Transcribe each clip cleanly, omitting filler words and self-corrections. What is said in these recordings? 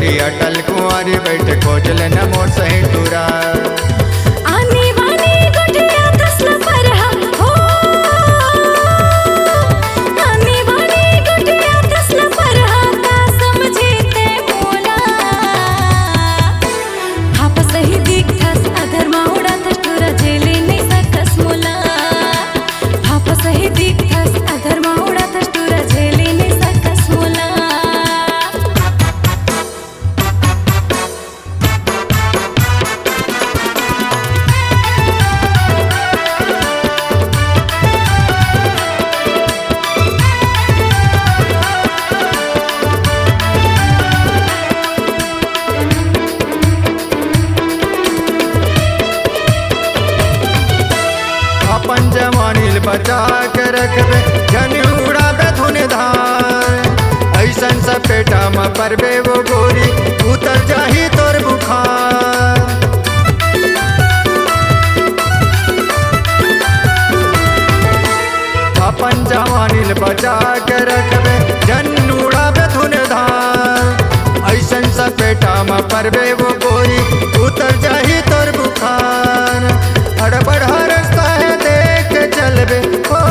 टोरी अटल कुंवारी बैठे खोजल न मोर सही टूरा। अपन जवानील बचा के रखबे जन उड़ाबे धुन धार। ऐसन सपेटा में परबे वो गोरी उतर जाही तोर बुखार। अपन जवानील बचा के रखबे जन उड़ाबे धुन धार। ऐसन सपेटा में परबे वो गोरी उतर जाही तोर बुखार। हड़बड़ हरस्ता है देख चलबे हो,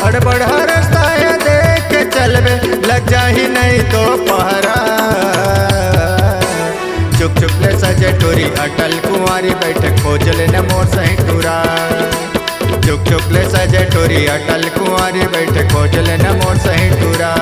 हड़बड़ हरस्ता है देख चलबे लग जाही नहीं तो पहरा। चुप चुप ले सजे टोरी अटल कुंवारी बैठे खोजल न मोर सही टूरा। चुप चुप ले सजे टोरी अटल कुंवारी बैठे खोजल न मोर सही टूरा।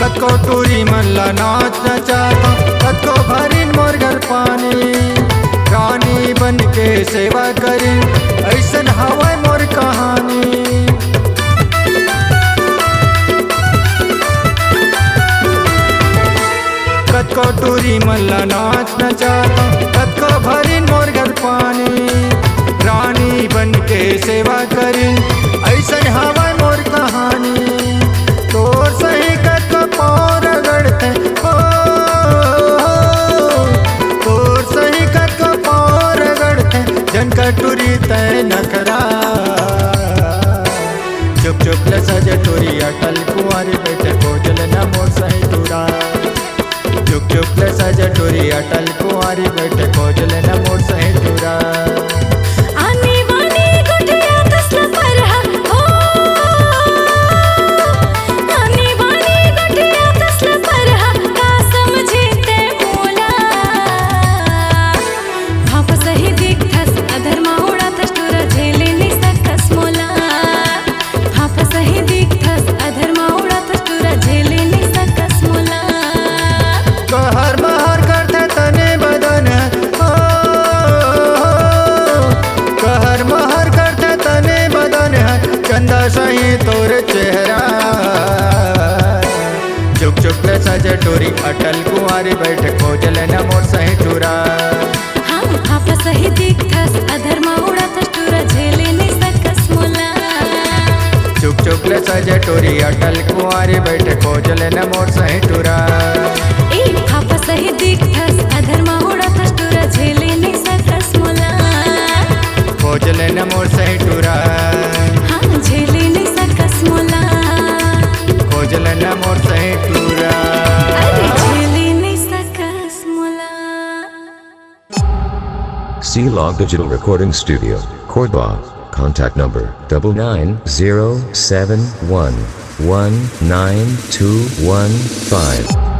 कतको टूरी मल्ला नाच नचाता कतको भरी मोर घर पानी। रानी बन के सेवा करी ऐसन हवा मोर कहानी। कतको टूरी मल्ला नाच नचाता कतको भरी मोर घर पानी। रानी बन के सेवा करी ऐसन हवा मोर कहानी। तोर सही पाँव रगड़ते हो, तोर सही कत पाँव रगड़ते जन कटोरी तय नखरा। चुप चुप ले सजे टोरी अटल कुंवारी बैठे खोजल न मोर सही टूरा। चुप चुप ले सजे टोरी अटल कुंवारी बैठे खोजल न मोर सही टूरा। सही तोर चेहरा चुप चुप ले सजे टोरी अटल कुंवारी बैठे खोजल न मोर सही टूरा। हम आपा सही दिखस अधर्मा उड़ातस टूरा झेले नहीं सकस मोला। चुप चुप ले सजे टोरी अटल कुंवारी बैठे खोजल न मोर सही टूरा। ए आपा सही दिखस अधर्मा उड़ातस टूरा झेले नहीं सकस मोला। खोजल न मोर सही टूरा। हम झेले नहीं सकस मोला। खोजल न मोर सही टूरा। अरे झेले नहीं सकस मोला। C-Log Digital Recording Studio, Cordoba. Contact number 99071192115.